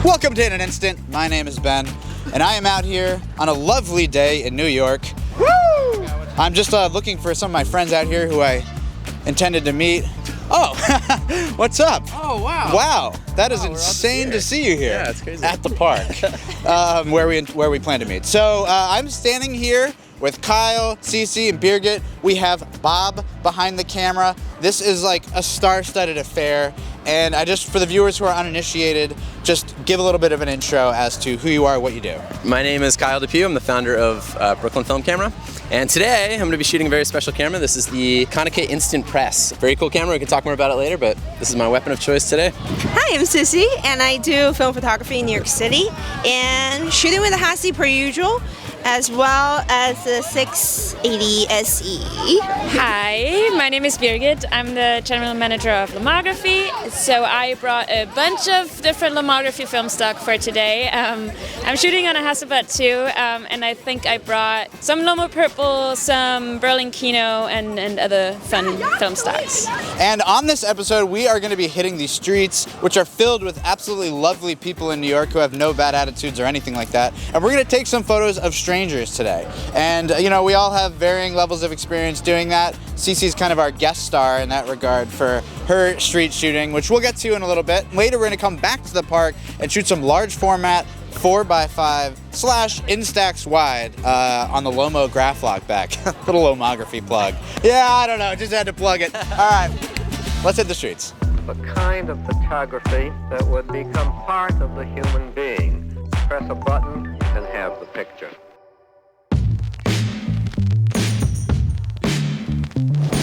Welcome to In an Instant. My name is Ben, and I am out here on a lovely day in New York. Woo! I'm just looking for some of my friends out here who I intended to meet. Oh, what's up? Oh, wow. Wow, that is insane to see you here. Yeah, it's crazy. At the park, where we plan to meet. So I'm standing here with Kyle, Sissi, and Birgit. We have Bob behind the camera. This is like a star-studded affair. And for the viewers who are uninitiated, just give a little bit of an intro as to who you are, what you do. My name is Kyle Depew. I'm the founder of Brooklyn Film Camera. And today, I'm going to be shooting a very special camera. This is the It Instant Press. Very cool camera. We can talk more about it later, but this is my weapon of choice today. Hi, I'm Sissi, and I do film photography in New York City, and shooting with a Hassi per usual, as well as the 680 SE. Hi, my name is Birgit. I'm the general manager of Lomography. So I brought a bunch of different Lomography film stock for today. I'm shooting on a Hasselblad too, and I think I brought some Lomo Purple, some Berlin Kino, and other fun film stocks. And on this episode, we are going to be hitting these streets, which are filled with absolutely lovely people in New York who have no bad attitudes or anything like that. And we're going to take some photos of strangers today. And you know, we all have varying levels of experience doing that. Sissi's kind of our guest star in that regard for her street shooting, which we'll get to in a little bit. Later, we're going to come back to the park and shoot some large format 4x5 / Instax wide on the Lomo Graphlog back. Little Lomography plug. Yeah, I don't know, just had to plug it. All right, let's hit the streets. The kind of photography that would become part of the human being. Press a button and have the picture.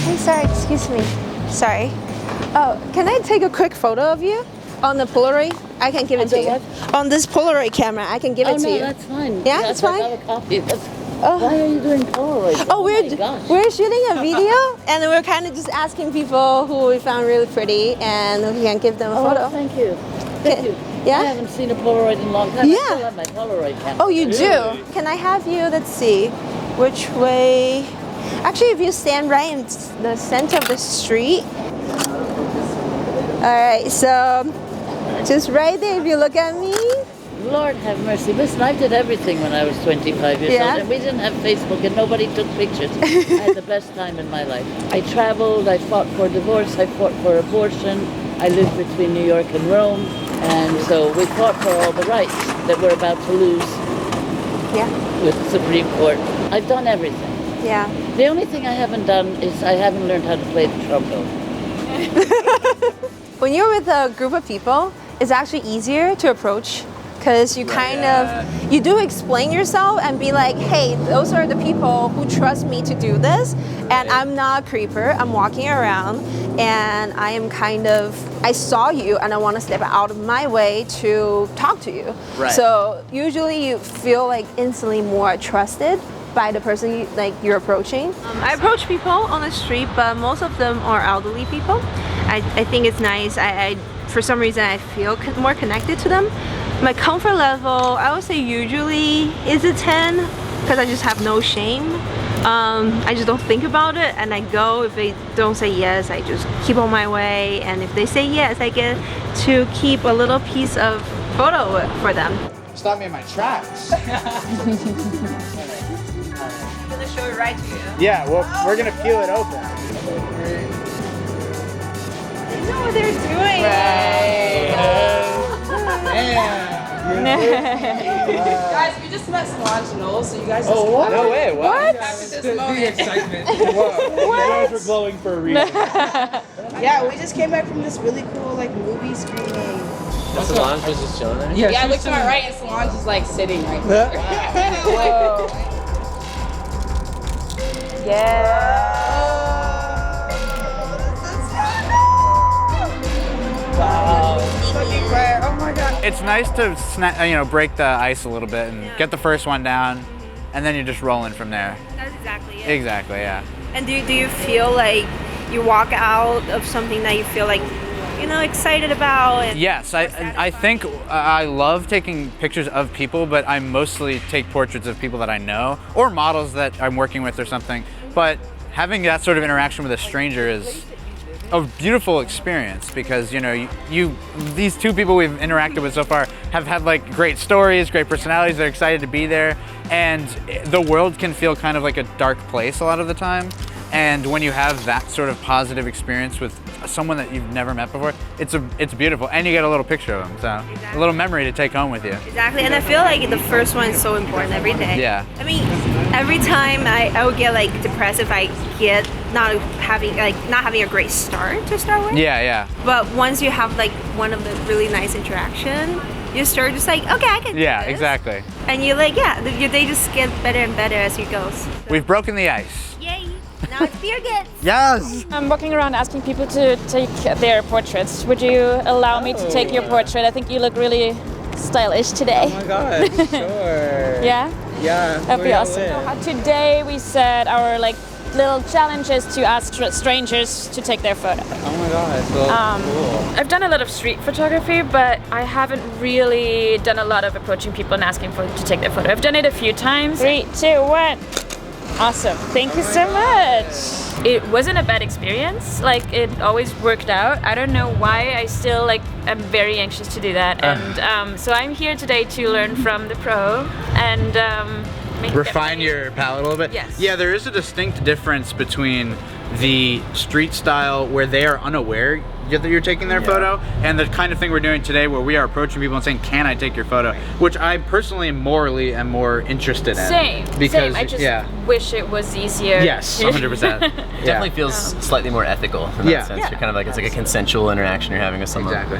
Hey, sorry, excuse me. Sorry. Oh, can I take a quick photo of you on the Polaroid? I can give it to you. What? On this Polaroid camera, I can give it to you. Oh, no, that's fine. Yeah, that's fine? I have a copy. Why are you doing Polaroid? Oh, we're shooting a video, and we're kind of just asking people who we found really pretty, and we can give them a photo. Oh, thank you. Thank you. Yeah? I haven't seen a Polaroid in a long time. Yeah. I still have my Polaroid camera. Oh, you do? Can I have you, let's see, which way? Actually, if you stand right in the center of the street. All right, so just right there, if you look at me. Lord have mercy. Listen, I did everything when I was 25 years old, and we didn't have Facebook, and nobody took pictures. I had the best time in my life. I traveled, I fought for divorce, I fought for abortion, I lived between New York and Rome, and so we fought for all the rights that we're about to lose with the Supreme Court. I've done everything. Yeah. The only thing I haven't done is I haven't learned how to play the trombone. When you're with a group of people, it's actually easier to approach because you you do explain yourself and be like, hey, those are the people who trust me to do this, and I'm not a creeper, I'm walking around, and I saw you and I want to step out of my way to talk to you. Right. So usually you feel like instantly more trusted by the person you're approaching. I approach people on the street, but most of them are elderly people. I think it's nice. I for some reason I feel more connected to them. My comfort level, I would say usually is a 10 because I just have no shame. I just don't think about it and I go. If they don't say yes, I just keep on my way, and if they say yes, I get to keep a little piece of photo for them. Stop me in my tracks. I'm gonna show it right to you. Yeah, well, we're gonna peel it open. I know what they're doing. Guys, we just met Solange Knowles, so you guys just what? No way, what? this moment. The excitement. Whoa. You guys were glowing for a reason. Yeah, we just came back from this really cool movie screening. Solange was just chilling there? Yeah, I looked to my right and Solange is sitting right there. Whoa. Yeah. Wow. Oh my God. It's nice to break the ice a little bit and get the first one down, and then you're just rolling from there. That's exactly it. Exactly, yeah. And do you feel like you walk out of something that you feel like, excited about? And yes, I think I love taking pictures of people, but I mostly take portraits of people that I know or models that I'm working with or something. But having that sort of interaction with a stranger is a beautiful experience because, these two people we've interacted with so far have had like great stories, great personalities. They're excited to be there, and the world can feel kind of like a dark place a lot of the time. And when you have that sort of positive experience with someone that you've never met before, it's beautiful, and you get a little picture of them, so a little memory to take home with you. Exactly, and I feel like the first one is so important every day. Yeah. I mean, every time I would get like depressed if I get not having a great start to start with. Yeah. But once you have like one of the really nice interaction, you start just like, okay, I can do Yeah, this. Exactly. And you're like, yeah, your day just gets better and better as you go. So. We've broken the ice. Yay! Now it's Birgit. Yes! I'm walking around asking people to take their portraits. Would you allow me to take your portrait? I think you look really stylish today. Oh my god, sure. Yeah? Yeah. That'd be awesome. Today we set our like little challenges to ask strangers to take their photo. Oh my god, so cool. I've done a lot of street photography, but I haven't really done a lot of approaching people and asking to take their photo. I've done it a few times. 3, 2, 1. Awesome. Thank you so much. It wasn't a bad experience. Like, it always worked out. I don't know why. I still am very anxious to do that. And so I'm here today to learn from the pro and refine your palette a little bit. Yes. Yeah, there is a distinct difference between the street style where they are unaware that you're taking their photo, and the kind of thing we're doing today where we are approaching people and saying, can I take your photo? Which I personally morally am more interested in. Same. Because, I just wish it was easier. Yes, 100%. Definitely feels slightly more ethical in that sense. You're kind of like, it's like a consensual interaction you're having with someone. Exactly.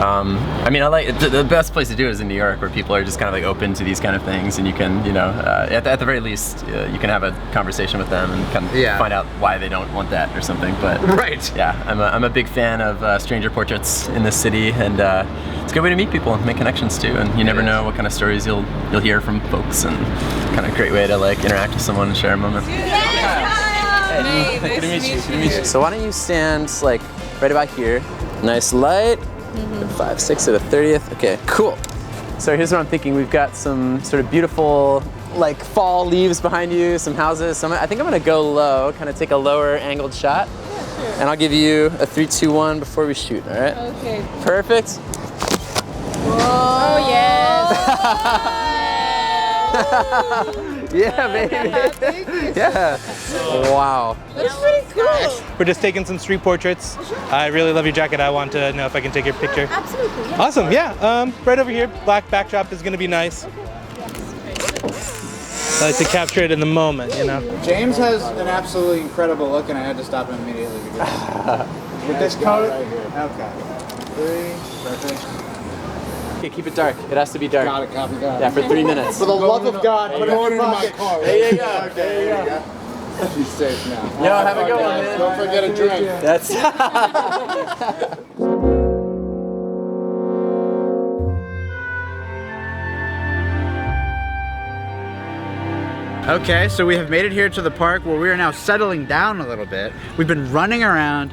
I mean, I like the best place to do it is in New York, where people are just kind of like open to these kind of things, and you can, you know, at the very least, you can have a conversation with them and kind of find out why they don't want that or something. But yeah, I'm a big fan of stranger portraits in this city, and it's a good way to meet people and make connections too. And you never know what kind of stories you'll hear from folks, and kind of a great way to like interact with someone and share a moment. Hey, Good to meet you. Good to meet you. So why don't you stand like right about here? Nice light. 5, 6 at a 30th. Okay, cool. So here's what I'm thinking. We've got some sort of beautiful like fall leaves behind you, some houses. So I think I'm gonna go low, kind of take a lower angled shot. Yeah, sure. And I'll give you a 3, 2, 1 before we shoot, all right? Okay. Perfect. Whoa. Oh, yes. Yeah, baby. Yeah. Wow. That's pretty cool. We're just taking some street portraits. I really love your jacket. I want to know if I can take your picture. Absolutely. Yeah. Awesome, yeah. Right over here. Black backdrop is going to be nice. I like to capture it in the moment, you know. James has an absolutely incredible look, and I had to stop him immediately. With this coat? Right here. Okay. 3, perfect. Okay, keep it dark. It has to be dark. Got it, copy, got it. Yeah, for 3 minutes. For the love of God, put it in my car. There you go. Okay, there you go. He's safe now. Yo, have a good one, man. Don't forget a drink. That's. Okay, so we have made it here to the park where we are now settling down a little bit. We've been running around,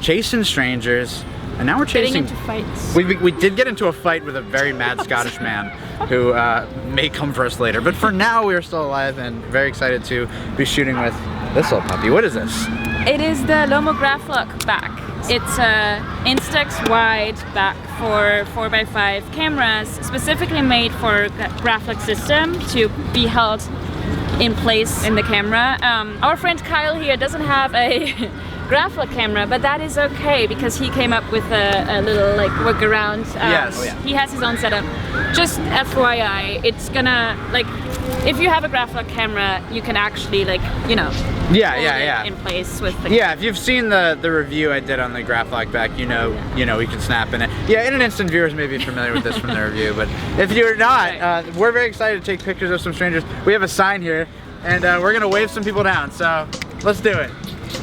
chasing strangers, and now we're chasing... Getting into fights. We did get into a fight with a very mad Scottish man who may come for us later. But for now, we are still alive and very excited to be shooting with this little puppy. What is this? It is the Lomo Graflock back. It's a Instax wide back for 4x5 cameras, specifically made for Graflock system to be held in place in the camera. Our friend Kyle here doesn't have a Graflock camera, but that is okay because he came up with a little like workaround. Yes. He has his own setup. Just FYI, it's gonna like if you have a Graflock camera, you can actually like hold it in place with the if you've seen the review I did on the Graflock back, you know we can snap in it. Yeah, In an Instant viewers may be familiar with this from the review, but if you're not, we're very excited to take pictures of some strangers. We have a sign here, and we're gonna wave some people down. So let's do it.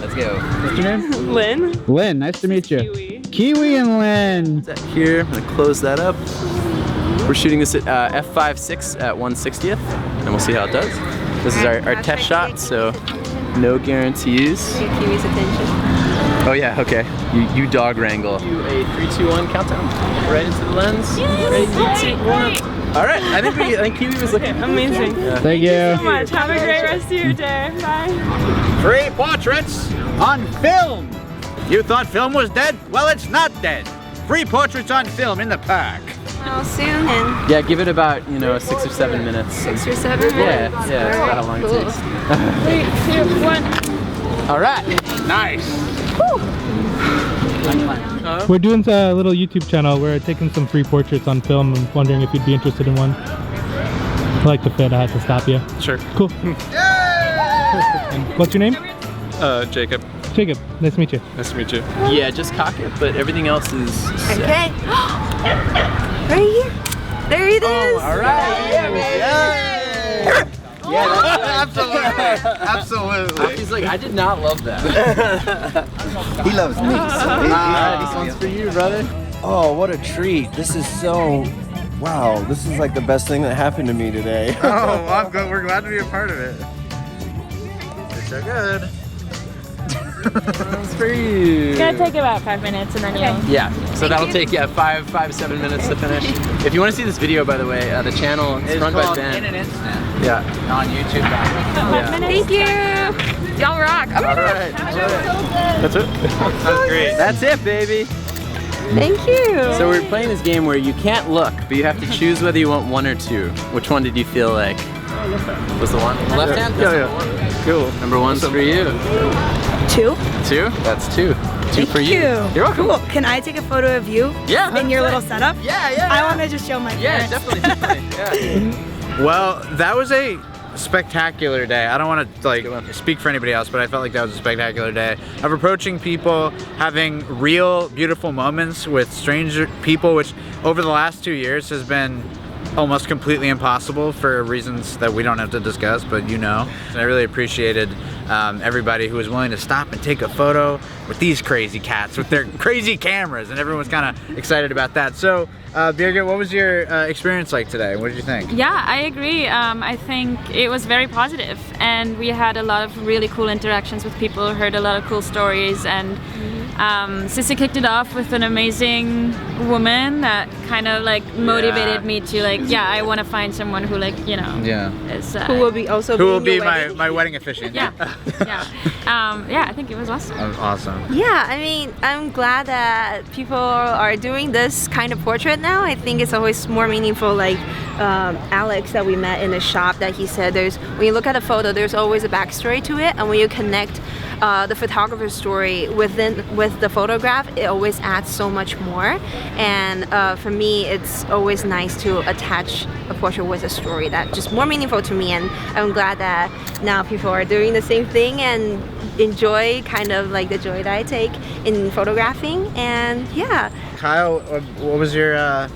Let's go. What's your name? Lynn. Lynn, nice to meet you. Kiwi. Kiwi and Lynn. Here, I'm gonna close that up. We're shooting this at f5.6 at 1/60th, and we'll see how it does. This is our test shot, so no guarantees. Kiwi's attention. Oh yeah, okay. You dog wrangle. Do a 3, 2, 1 countdown. Right into the lens. Yes, 3, 2, 1. All right, I think Kiwi was looking amazing. Yeah. Thank you. Thank you so much. Have a great rest of your day. Bye. Free portraits on film. You thought film was dead? Well, it's not dead. Free portraits on film in the park. soon and Yeah, give it about 6 or 7 minutes. 6 or 7 minutes. Yeah, that's about how long it takes. 3, 2, 1. All right. Nice. We're doing a little YouTube channel. We're taking some free portraits on film. I'm wondering if you'd be interested in one. I like the fit. I had to stop you. Sure. Cool. And what's your name? Jacob. Jacob. Nice to meet you. Nice to meet you. Yeah, just cock it, but everything else is set. Okay. Right here. There it is. All right. Yeah, Absolutely. He's like, I did not love that. He loves me. This one's for you, brother. Oh, what a treat. This is so... Wow, this is like the best thing that happened to me today. Oh, I'm good. We're glad to be a part of it. You're so good. That's for you. It's gonna take about 5 minutes and then you'll... Yeah, so that'll take 7 minutes to finish. If you want to see this video, by the way, the channel is run by Ben. In an Instant. Yeah. On YouTube. Yeah. Thank you. Y'all rock. All right. That's it? That's great. That's it, baby. Thank you. So we're playing this game where you can't look, but you have to choose whether you want 1 or 2. Which one did you feel like was the one? Left hand? Yeah. Cool. Number 1's for you. 2? 2? That's 2. 2 for you. You're welcome. Cool. Can I take a photo of you? Yeah. In your little setup? Yeah. I want to just show my Yeah, parents. definitely. Yeah. Well, that was a spectacular day. I don't want to speak for anybody else, but I felt like that was a spectacular day of approaching people, having real beautiful moments with stranger people, which over the last 2 years has been almost completely impossible for reasons that we don't have to discuss, but you know. And I really appreciated everybody who was willing to stop and take a photo with these crazy cats with their crazy cameras, and everyone was kind of excited about that. So Birgit, what was your experience like today? What did you think? Yeah, I agree. I think it was very positive, and we had a lot of really cool interactions with people, heard a lot of cool stories, and Sissi kicked it off with an amazing woman that kind of like motivated me to I want to find someone who is Who will be also who will be my wedding officiant. Yeah. I think it was awesome. That was awesome. Yeah, I mean, I'm glad that people are doing this kind of portrait now. I think it's always more meaningful, like Alex that we met in the shop, that he said when you look at a photo, there's always a backstory to it, and when you connect the photographer's story with the photograph, it always adds so much more. And for me, it's always nice to attach a portrait with a story that's just more meaningful to me, and I'm glad that now people are doing the same thing and enjoy kind of like the joy that I take in photographing. And yeah. Kyle, what was your I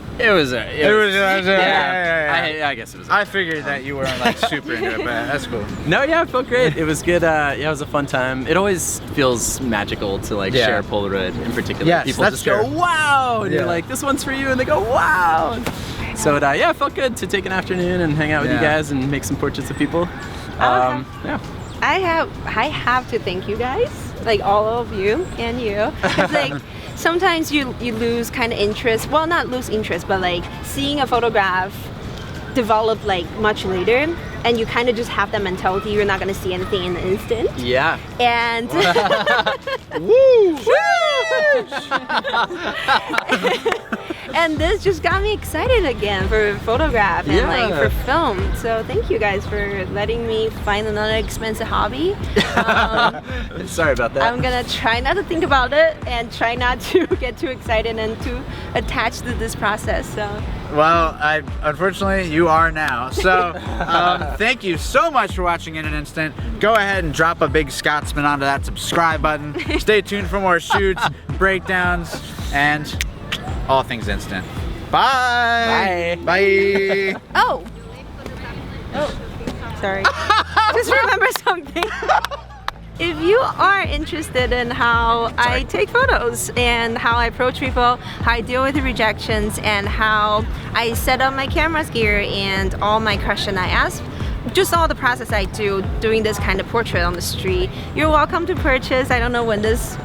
guess it was. I figured that you weren't like super into it, but that's cool. No, yeah, it felt great. It was good. It was a fun time. It always feels magical to share Polaroid in particular. Yes, people that's just go, true. wow, and you're like, this one's for you, and they go, wow. So it felt good to take an afternoon and hang out with you guys and make some portraits of people. Yeah. I have to thank you guys, like all of you and you. It's like sometimes you lose kind of interest. Well, not lose interest, but like seeing a photograph develop like much later, and you kind of just have that mentality you're not gonna see anything in an instant. Yeah. And Woo! and this just got me excited again for photograph and like for film. So thank you guys for letting me find another expensive hobby. Sorry about that. I'm gonna try not to think about it and try not to get too excited and too attached to this process. So. Well, unfortunately you are now. So thank you so much for watching In an Instant. Go ahead and drop a big Scotsman onto that subscribe button. Stay tuned for more shoots, breakdowns, and all things instant. Bye. Bye. Oh, sorry. Just remember something. If you are interested in how I take photos and how I approach people, how I deal with the rejections, and how I set up my camera's gear and all my question I ask, just all the process I do doing this kind of portrait on the street, you're welcome to purchase. I don't know when this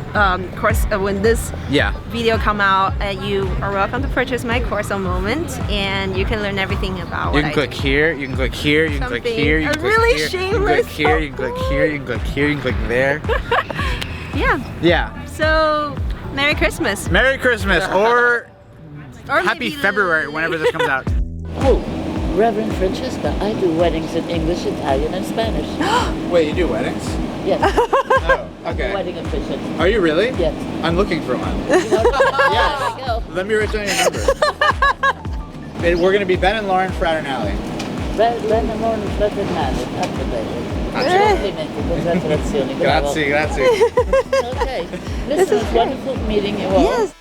video come out, you are welcome to purchase my course on Moment, and you can learn everything about what I do. You can click here, you can click here, you can click here, you can click really here, shameless. you can click here, you can click here, you can click here, you can click there. Yeah. Yeah. So, Merry Christmas. Merry Christmas, or happy February whenever this comes out. Oh, Reverend Francesca, I do weddings in English, Italian, and Spanish. Wait, you do weddings? Yes. Oh, okay. Wedding officiant. Are you really? Yes. I'm looking for one. Yes. Let me write down your number. We're going to be Ben and Lauren Fraternale. Ben and Lauren Fraternale. Grazie, grazie. Okay. Listen, it's wonderful meeting you all. Yes.